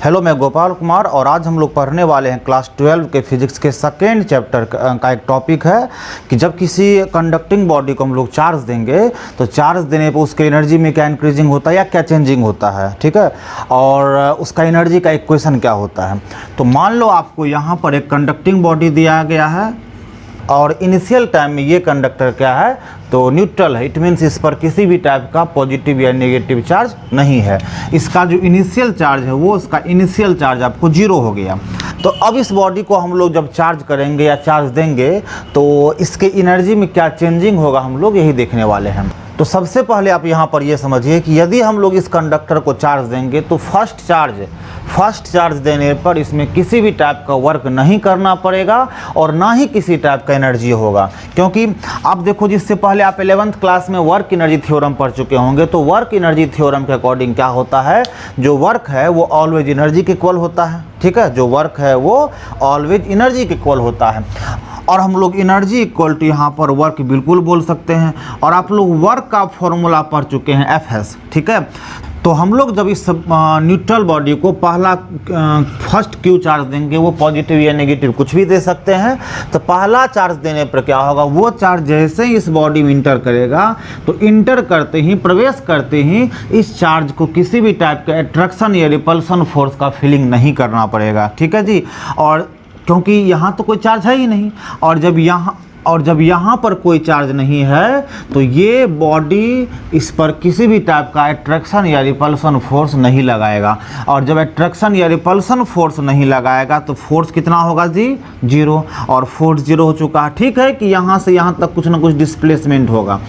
Hello, मैं गोपाल कुमार और आज हम लोग पढ़ने वाले हैं क्लास 12 के फिजिक्स के सेकेंड चैप्टर का एक टॉपिक है कि जब किसी कंडक्टिंग बॉडी को हम लोग चार्ज देंगे तो चार्ज देने पर उसके एनर्जी में क्या इंक्रीजिंग होता है या क्या चेंजिंग होता है। ठीक है, और उसका एनर्जी का इक्वेशन क्या होता है। तो मान लो आपको यहाँ पर एक कंडक्टिंग बॉडी दिया गया है और इनिशियल टाइम में ये कंडक्टर क्या है तो न्यूट्रल है। इट मीन्स इस पर किसी भी टाइप का पॉजिटिव या नेगेटिव चार्ज नहीं है। इसका जो इनिशियल चार्ज है वो इसका इनिशियल चार्ज आपको 0 हो गया। तो अब इस बॉडी को हम लोग जब चार्ज करेंगे या चार्ज देंगे तो इसके एनर्जी में क्या चेंजिंग होगा हम लोग यही देखने वाले हैं। तो सबसे पहले आप यहाँ पर ये समझिए कि यदि हम लोग इस कंडक्टर को चार्ज देंगे तो फर्स्ट चार्ज देने पर इसमें किसी भी टाइप का वर्क नहीं करना पड़ेगा और ना ही किसी टाइप का एनर्जी होगा। क्योंकि आप देखो, जिससे पहले आप 11th क्लास में वर्क एनर्जी थ्योरम पढ़ चुके होंगे तो वर्क एनर्जी थ्योरम के अकॉर्डिंग क्या होता है, जो वर्क है वो ऑलवेज एनर्जी के इक्वल होता है। ठीक है, जो वर्क है वो ऑलवेज एनर्जी के इक्वल होता है और हम लोग एनर्जी इक्वल टू यहाँ पर वर्क बिल्कुल बोल सकते हैं। और आप लोग वर्क का फॉर्मूला पढ़ चुके हैं एफएस। ठीक है, तो हम लोग जब इस न्यूट्रल बॉडी को पहला फर्स्ट क्यू चार्ज देंगे, वो पॉजिटिव या नेगेटिव कुछ भी दे सकते हैं। तो पहला चार्ज देने पर क्या होगा, वो चार्ज जैसे ही इस बॉडी में इंटर करेगा तो इंटर करते ही, प्रवेश करते ही इस चार्ज को किसी भी टाइप का अट्रैक्शन या रिपल्सन फोर्स का फीलिंग नहीं करना पड़ेगा। ठीक है जी, और क्योंकि यहाँ तो कोई चार्ज है ही नहीं और जब यहाँ पर कोई चार्ज नहीं है तो ये बॉडी इस पर किसी भी टाइप का अट्रैक्शन या रिपल्सन फोर्स नहीं लगाएगा। और जब अट्रैक्शन या रिपल्सन फोर्स नहीं लगाएगा तो फोर्स कितना होगा जी, 0। और फोर्स 0 हो चुका है। ठीक है कि यहाँ से यहाँ तक कुछ ना कुछ डिस्प्लेसमेंट होगा।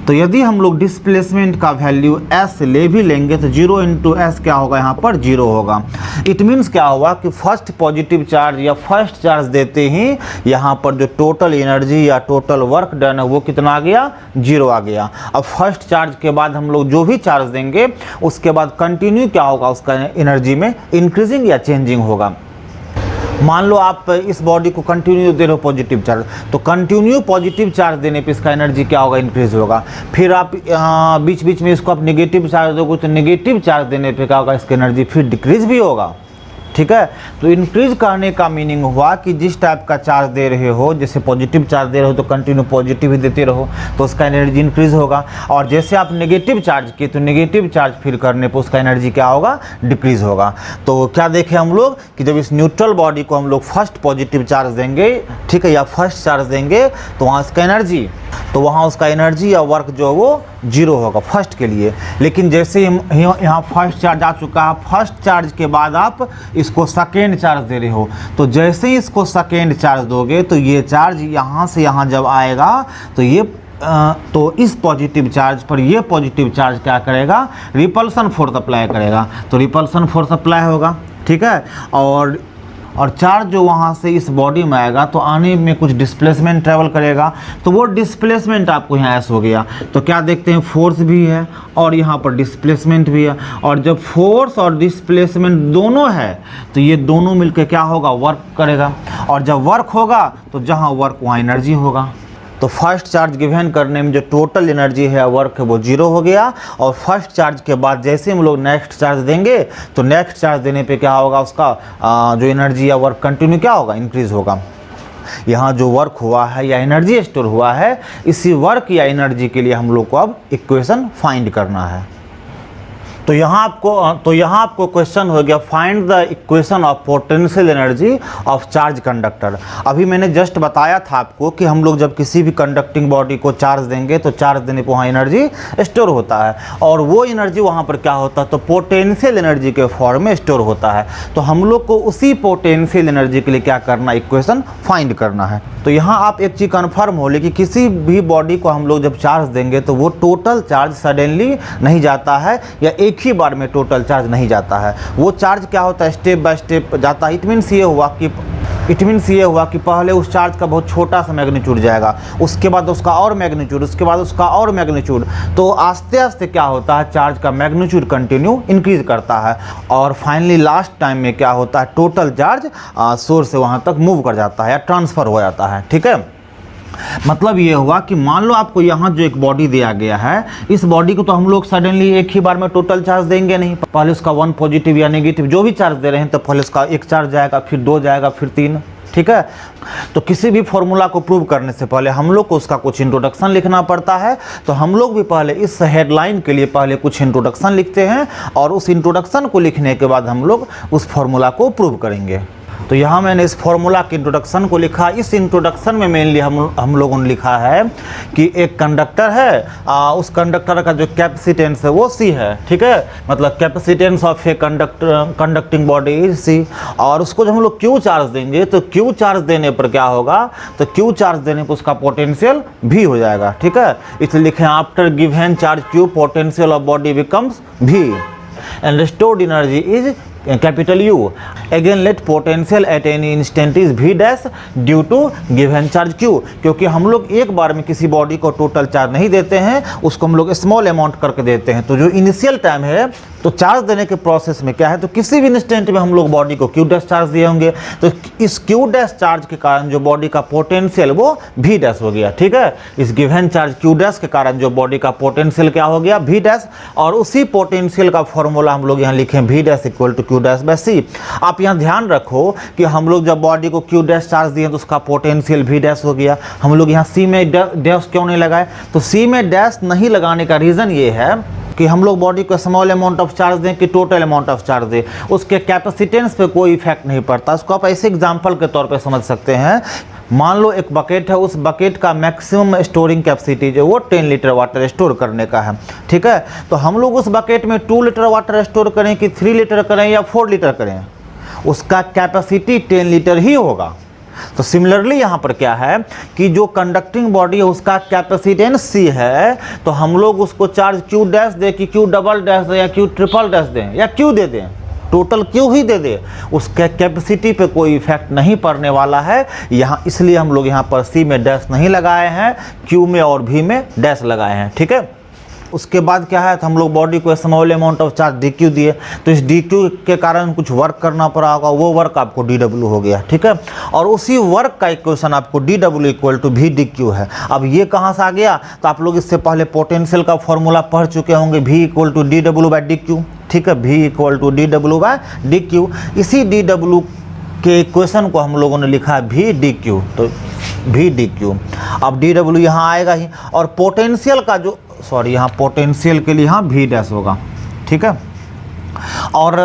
तो यदि हम लोग डिस्प्लेसमेंट का वैल्यू s ले भी लेंगे तो 0 इंटू एस क्या होगा, यहाँ पर 0 होगा। इट मीन्स क्या हुआ कि फर्स्ट पॉजिटिव चार्ज या फर्स्ट चार्ज देते ही यहाँ पर जो टोटल एनर्जी या टोटल वर्क डन है वो कितना आ गया, 0 आ गया। अब फर्स्ट चार्ज के बाद हम लोग जो भी चार्ज देंगे उसके बाद कंटिन्यू क्या होगा, उसका एनर्जी में इंक्रीजिंग या चेंजिंग होगा। मान लो आप इस बॉडी को कंटिन्यू दे रहे हो पॉजिटिव चार्ज, तो कंटिन्यू पॉजिटिव चार्ज देने पे इसका एनर्जी क्या होगा, इंक्रीज होगा। फिर आप बीच बीच में इसको आप नेगेटिव चार्ज दोगे तो नेगेटिव चार्ज देने पे क्या होगा, इसकी एनर्जी फिर डिक्रीज भी होगा। ठीक है, तो इंक्रीज करने का मीनिंग हुआ कि जिस टाइप का चार्ज दे रहे हो, जैसे पॉजिटिव चार्ज दे रहे हो तो कंटिन्यू पॉजिटिव ही देते रहो तो उसका एनर्जी इंक्रीज होगा। और जैसे आप नेगेटिव चार्ज किए तो नेगेटिव चार्ज फिर करने पर उसका एनर्जी क्या होगा, डिक्रीज होगा। तो क्या देखें हम लोग कि जब इस न्यूट्रल बॉडी को हम लोग फर्स्ट पॉजिटिव चार्ज देंगे, ठीक है, या फर्स्ट चार्ज देंगे तो वहाँ उसका एनर्जी या वर्क जो है वो 0 होगा फर्स्ट के लिए। लेकिन जैसे यहाँ फर्स्ट चार्ज आ चुका है, फर्स्ट चार्ज के बाद आप इसको सेकेंड चार्ज दे रहे हो, तो जैसे ही इसको सेकेंड चार्ज दोगे तो ये चार्ज यहाँ से यहाँ जब आएगा तो इस पॉजिटिव चार्ज पर ये पॉजिटिव चार्ज क्या करेगा, रिपल्सन फोर्स अप्लाई करेगा। तो रिपल्सन फोर्स अप्लाई होगा। ठीक है, और चार्ज जो वहाँ से इस बॉडी में आएगा तो आने में कुछ डिस्प्लेसमेंट ट्रेवल करेगा, तो वो डिस्प्लेसमेंट आपको यहाँ एस हो गया। तो क्या देखते हैं, फोर्स भी है और यहाँ पर डिस्प्लेसमेंट भी है। और जब फोर्स और डिस्प्लेसमेंट दोनों है तो ये दोनों मिलकर क्या होगा, वर्क करेगा। और जब वर्क होगा तो जहाँ वर्क वहाँ एनर्जी होगा। तो फर्स्ट चार्ज गिवन करने में जो टोटल एनर्जी है, वर्क है, वो 0 हो गया। और फर्स्ट चार्ज के बाद जैसे हम लोग नेक्स्ट चार्ज देंगे तो नेक्स्ट चार्ज देने पे क्या होगा, उसका जो एनर्जी या वर्क कंटिन्यू क्या होगा, इंक्रीज होगा। यहाँ जो वर्क हुआ है या एनर्जी स्टोर हुआ है, इसी वर्क या एनर्जी के लिए हम लोग को अब इक्वेशन फाइंड करना है। तो यहाँ आपको क्वेश्चन हो गया, find the equation of potential energy of charge conductor. अभी मैंने जस्ट बताया था आपको कि हम लोग जब किसी भी कंडक्टिंग बॉडी को चार्ज देंगे तो चार्ज देने पर वहाँ एनर्जी स्टोर होता है और वो एनर्जी वहाँ पर क्या होता है, तो पोटेंशियल एनर्जी के फॉर्म में स्टोर होता है। तो हम लोग को उसी पोटेंशियल एनर्जी के लिए क्या करना, इक्वेशन फाइंड करना है। तो यहाँ आप एक चीज़ कन्फर्म हो ले कि किसी भी बॉडी को हम लोग जब चार्ज देंगे तो वो टोटल चार्ज सडनली नहीं जाता है या एक ही बार में टोटल चार्ज नहीं जाता है। वो चार्ज क्या होता है, स्टेप बाय स्टेप जाता है। इट मीन्स ये हुआ कि पहले उस चार्ज का बहुत छोटा सा मैग्नीट्यूड जाएगा, उसके बाद उसका और मैग्नीट्यूड, उसके बाद उसका और मैग्नीट्यूड। तो आस्ते आस्ते क्या होता है, चार्ज का मैग्नीट्यूड कंटिन्यू इंक्रीज करता है और फाइनली लास्ट टाइम में क्या होता है, टोटल चार्ज सोर्स से वहाँ तक मूव कर जाता है या ट्रांसफ़र हो जाता है। ठीक है, मतलब ये हुआ कि मान लो आपको यहाँ जो एक बॉडी दिया गया है, इस बॉडी को तो हम लोग सडनली एक ही बार में टोटल चार्ज देंगे नहीं, पहले उसका 1 पॉजिटिव या नेगेटिव जो भी चार्ज दे रहे हैं तो पहले उसका 1 चार्ज जाएगा, फिर 2 जाएगा, फिर 3, ठीक है। तो किसी भी फॉर्मूला को प्रूव करने से पहले हम लोग को उसका कुछ इंट्रोडक्शन लिखना पड़ता है। तो हम लोग भी पहले इस हेडलाइन के लिए पहले कुछ इंट्रोडक्शन लिखते हैं और उस इंट्रोडक्शन को लिखने के बाद हम लोग उस फॉर्मूला को प्रूव करेंगे। तो यहाँ मैंने इस फॉर्मूला के इंट्रोडक्शन को लिखा। इस इंट्रोडक्शन में मेनली हम लोगों ने लिखा है कि एक कंडक्टर है, उस कंडक्टर का जो कैपेसिटेंस है वो C है, ठीक है। मतलब capacitance of a conducting body is C। और उसको जब हम लोग Q चार्ज देंगे तो Q चार्ज देने पर क्या होगा, तो Q चार्ज देने पर उसका पोटेंशियल V हो जाएगा, ठीक है। इसलिए लिखे after given charge Q potential of body becomes V and restored energy is capital U. Again let potential at any instant is V dash due to given charge Q। क्योंकि हम लोग एक बार में किसी बॉडी को टोटल चार्ज नहीं देते हैं, उसको हम लोग स्मॉल अमाउंट करके देते हैं। तो जो इनिशियल टाइम है तो चार्ज देने के प्रोसेस में क्या है, तो किसी भी इंस्टेंट में हम लोग बॉडी को Q डैश चार्ज दिए होंगे, तो इस Q डैश चार्ज के कारण जो बॉडी का पोटेंशियल वो V डैश हो गया, ठीक है। इस गिवन चार्ज Q डैश के कारण जो बॉडी का पोटेंशियल क्या हो गया, V डैश। और उसी पोटेंशियल का फॉर्मूला हम लोग यहाँ लिखे V dash equal to Q dash by C। आप यहाँ ध्यान रखो कि हम लोग जब बॉडी को Q डैश चार्ज दिए तो उसका पोटेंशियल V डैश हो गया। हम लोग यहाँ C में डैश क्यों नहीं लगाए, तो C में डैश नहीं लगाने का रीज़न ये है कि हम लोग बॉडी को स्मॉल अमाउंट ऑफ चार्ज दें कि टोटल अमाउंट ऑफ चार्ज दें, उसके कैपेसिटेंस पे कोई इफेक्ट नहीं पड़ता। उसको आप ऐसे एग्जांपल के तौर पे समझ सकते हैं। मान लो एक बकेट है, उस बकेट का मैक्सिमम स्टोरिंग कैपेसिटी जो वो 10 लीटर वाटर स्टोर करने का है, ठीक है। तो हम लोग उस बकेट में 2 लीटर वाटर स्टोर करें कि 3 लीटर करें या 4 लीटर करें, उसका कैपेसिटी 10 लीटर ही होगा। तो सिमिलरली यहाँ पर क्या है कि जो कंडक्टिंग बॉडी है उसका कैपेसिटेंस C है, तो हम लोग उसको चार्ज Q डैश दे कि Q डबल डैश दे या Q ट्रिपल डैश दें या Q दे दें, टोटल Q ही दे दे, उसके कैपेसिटी पे कोई इफेक्ट नहीं पड़ने वाला है यहाँ। इसलिए हम लोग यहाँ पर C में डैश नहीं लगाए हैं, Q में और V में डैश लगाए हैं, ठीक है। उसके बाद क्या है, तो हम लोग बॉडी को small amount of charge DQ दिए, तो इस DQ के कारण कुछ वर्क करना पड़ा होगा, वो वर्क आपको DW हो गया, ठीक है। और उसी वर्क का इक्वेशन आपको DW equal to V DQ है। अब ये कहाँ से आ गया, तो आप लोग इससे पहले पोटेंशियल का फॉर्मूला पढ़ चुके होंगे, V equal to DW by DQ, ठीक है। V equal to DW by DQ। इसी DW के इक्वेशन को हम लोगों ने लिखा है V DQ, तो V DQ। अब DW यहाँ आएगा ही, और पोटेंशियल का जो यहाँ पोटेंशियल के लिए यहाँ V डैश होगा, ठीक है। और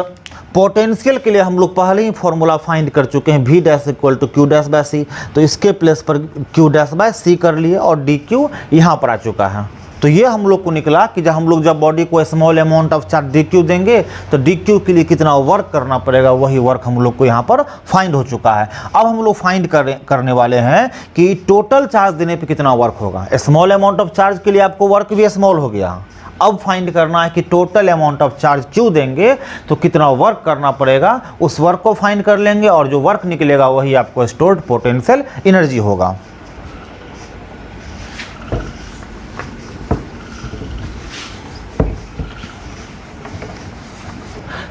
पोटेंशियल के लिए हम लोग पहले ही फॉर्मूला फाइंड कर चुके हैं, V dash equal to Q dash by C। तो इसके प्लेस पर Q डैश बाय C कर लिए और DQ यहाँ पर आ चुका है। तो ये हम लोग को निकला कि जब हम लोग बॉडी को small amount of charge DQ देंगे तो DQ के लिए कितना वर्क करना पड़ेगा, वही वर्क हम लोग को यहाँ पर फाइंड हो चुका है। अब हम लोग फाइंड करने वाले हैं कि टोटल चार्ज देने पे कितना वर्क होगा। स्मॉल अमाउंट ऑफ चार्ज के लिए आपको वर्क भी स्मॉल हो गया। अब फाइंड करना है कि total amount of charge Q देंगे तो कितना वर्क करना पड़ेगा, उस वर्क को फाइंड कर लेंगे और जो वर्क निकलेगा वही आपको स्टोर्ड पोटेंशियल एनर्जी होगा।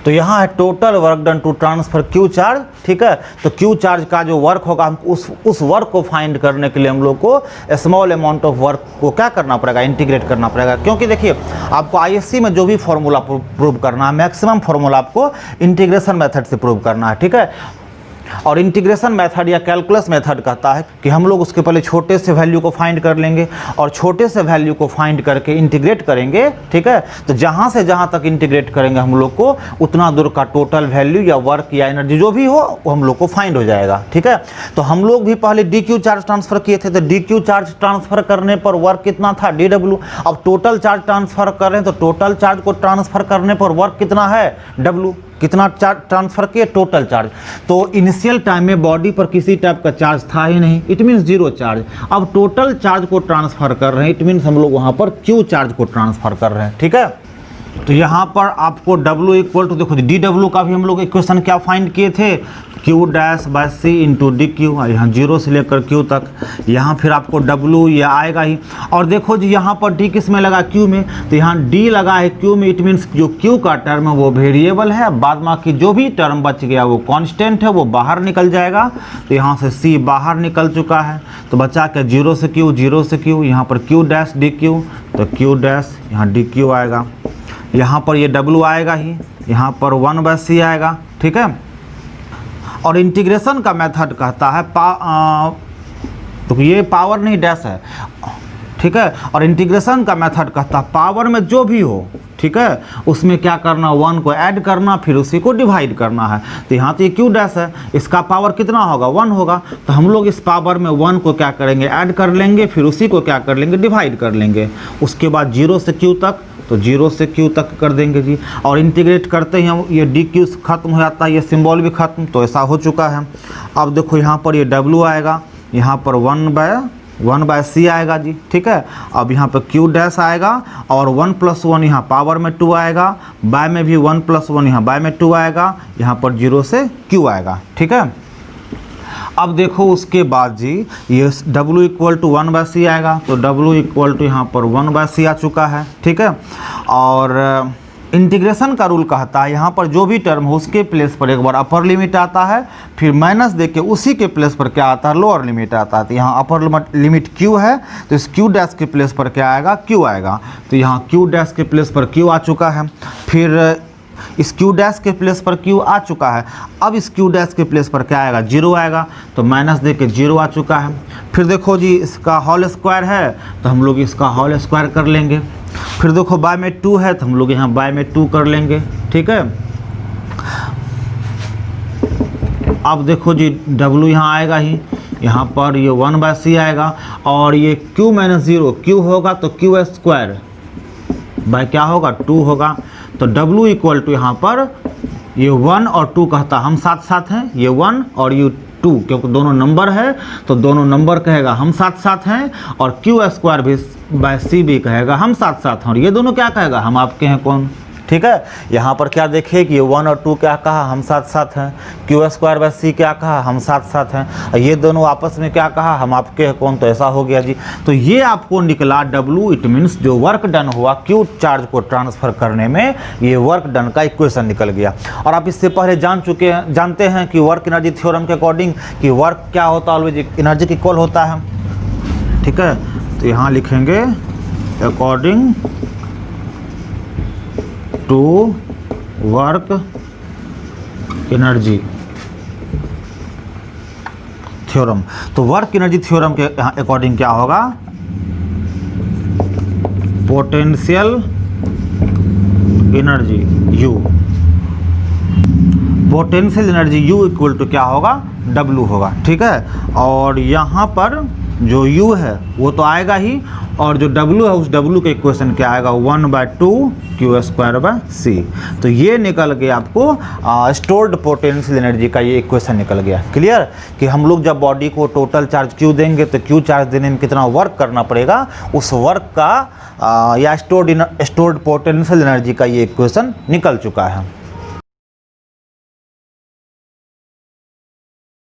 तो यहाँ है total work done to transfer Q charge, ठीक है। तो Q चार्ज का जो वर्क होगा, हम उस वर्क को फाइंड करने के लिए हम लोग को स्मॉल अमाउंट ऑफ वर्क को क्या करना पड़ेगा, इंटीग्रेट करना पड़ेगा। क्योंकि देखिए आपको ISC में जो भी फॉर्मूला प्रूव करना है, मैक्सिमम फॉर्मूला आपको इंटीग्रेशन मेथड से प्रूव करना है, ठीक है। और इंटीग्रेशन मेथड या कैलकुलस मेथड कहता है कि हम लोग उसके पहले छोटे से वैल्यू को फाइंड कर लेंगे और छोटे से वैल्यू को फाइंड करके इंटीग्रेट करेंगे, ठीक है। तो जहाँ से जहाँ तक इंटीग्रेट करेंगे हम लोग को उतना दूर का टोटल वैल्यू या वर्क या एनर्जी जो भी हो वो हम लोग को फाइंड हो जाएगा, ठीक है। तो हम लोग भी पहले DQ चार्ज ट्रांसफर किए थे, तो DQ चार्ज ट्रांसफर करने पर वर्क कितना था, DW। अब टोटल चार्ज ट्रांसफर कर रहे हैं तो टोटल चार्ज को ट्रांसफर करने पर वर्क कितना है, W। कितना चार्ज ट्रांसफर किए, टोटल चार्ज। तो इनिशियल टाइम में बॉडी पर किसी टाइप का चार्ज था ही नहीं, इट मीन्स 0 चार्ज। अब टोटल चार्ज को ट्रांसफर कर रहे हैं, इट मीन्स हम लोग वहाँ पर Q चार्ज को ट्रांसफर कर रहे हैं, ठीक है। तो यहाँ पर आपको W इक्वल टू, देखो DW का भी हम लोग इक्वेशन क्या फाइंड किए थे, Q dash by C into D Q, यहाँ 0 से लेकर Q तक। यहाँ फिर आपको W ये आएगा ही। और देखो जी यहाँ पर D किस में लगा, Q में, तो यहाँ D लगा है Q में, इट मीन्स जो Q का टर्म है वो वेरिएबल है, बाद बाकी जो भी टर्म बच गया वो कांस्टेंट है, वो बाहर निकल जाएगा। तो यहाँ से C बाहर निकल चुका है, तो बचा क्या 0 से Q, 0 से Q, यहाँ पर Q डैश डी क्यू, तो Q डैश यहाँ डी क्यू आएगा। यहाँ पर ये W आएगा ही, यहाँ पर 1/c आएगा, ठीक है। और इंटीग्रेशन का मेथड कहता है तो ये पावर नहीं डैश है, ठीक है। और इंटीग्रेशन का मेथड कहता है पावर में जो भी हो, ठीक है, उसमें क्या करना, 1 को ऐड करना, फिर उसी को डिवाइड करना है। तो यहाँ तो ये Q डैश है, इसका पावर कितना होगा, 1 होगा। तो हम लोग इस पावर में 1 को क्या करेंगे, ऐड कर लेंगे, फिर उसी को क्या कर लेंगे, डिवाइड कर लेंगे। उसके बाद 0 से Q तक, तो 0 से Q तक कर देंगे जी। और इंटीग्रेट करते ही हम ये डी क्यू खत्म हो जाता है, ये सिंबल भी खत्म, तो ऐसा हो चुका है। अब देखो यहाँ पर ये W आएगा, यहाँ पर 1/c आएगा जी, ठीक है। अब यहाँ पर Q डैश आएगा और 1 + 1 यहाँ पावर में 2 आएगा, बाय में भी 1 + 1 यहाँ बाय में 2 आएगा, यहाँ पर 0 से Q आएगा, ठीक है। अब देखो उसके बाद जी ये W = 1/c आएगा, तो W = यहाँ पर 1/c आ चुका है, ठीक है। और इंटीग्रेशन का रूल कहता है यहाँ पर जो भी टर्म हो उसके प्लेस पर एक बार अपर लिमिट आता है, फिर माइनस देके उसी के प्लेस पर क्या आता है, लोअर लिमिट आता है। तो यहाँ अपर लिमिट Q है, तो इस Q डैश के प्लेस पर क्या आएगा, Q आएगा। तो यहाँ Q डैश के प्लेस पर Q आ चुका है, फिर इस Q डैश के प्लेस पर Q आ चुका है। अब इस Q डैश के प्लेस पर क्या आएगा, 0 आएगा, तो माइनस दे के 0 आ चुका है। फिर देखो जी इसका होल स्क्वायर है, तो हम लोग इसका होल स्क्वायर कर लेंगे। फिर देखो बाय में 2 है, तो हम लोग यहाँ बाय में 2 कर लेंगे, ठीक है। अब देखो जी W यहाँ आएगा ही, यहाँ पर ये 1/c आएगा, और ये Q - 0 Q होगा, तो Q² बाय क्या होगा, 2 होगा। तो W = यहाँ पर ये 1 और 2 कहता हम साथ साथ हैं, ये 1 और ये 2, क्योंकि दोनों नंबर है तो दोनों नंबर कहेगा हम साथ साथ हैं, और Q² भी बाय C भी कहेगा हम साथ साथ हैं, और ये दोनों क्या कहेगा, हम आपके हैं कौन, ठीक है। यहाँ पर क्या देखिए कि ये 1 और 2 क्या कहा, हम साथ साथ हैं। Q² बाय C क्या कहा, हम साथ साथ हैं। ये दोनों आपस में क्या कहा, हम आपके हैं कौन, तो ऐसा हो गया जी। तो ये आपको निकला W, इट मीन्स जो वर्क डन हुआ Q चार्ज को ट्रांसफ़र करने में, ये वर्क डन का इक्वेशन निकल गया। और आप इससे पहले जानते हैं कि वर्क एनर्जी थ्योरम के अकॉर्डिंग कि वर्क क्या होता है, ऑलवेज एनर्जी की इक्वल होता है, ठीक है। तो यहाँ लिखेंगे according to work energy theorem. तो वर्क एनर्जी थ्योरम के अकॉर्डिंग क्या होगा, potential energy U, potential energy U = क्या होगा, W होगा, ठीक है। और यहाँ पर जो U है वो तो आएगा ही, और जो W है उस W के इक्वेशन क्या आएगा, 1/2 Q² बाय C। तो ये निकल गया आपको स्टोर्ड पोटेंशियल एनर्जी का ये इक्वेशन निकल गया। क्लियर कि हम लोग जब बॉडी को टोटल चार्ज Q देंगे तो Q चार्ज देने में कितना वर्क करना पड़ेगा, उस वर्क का या स्टोर्ड पोटेंशियल एनर्जी का ये इक्वेशन निकल चुका है।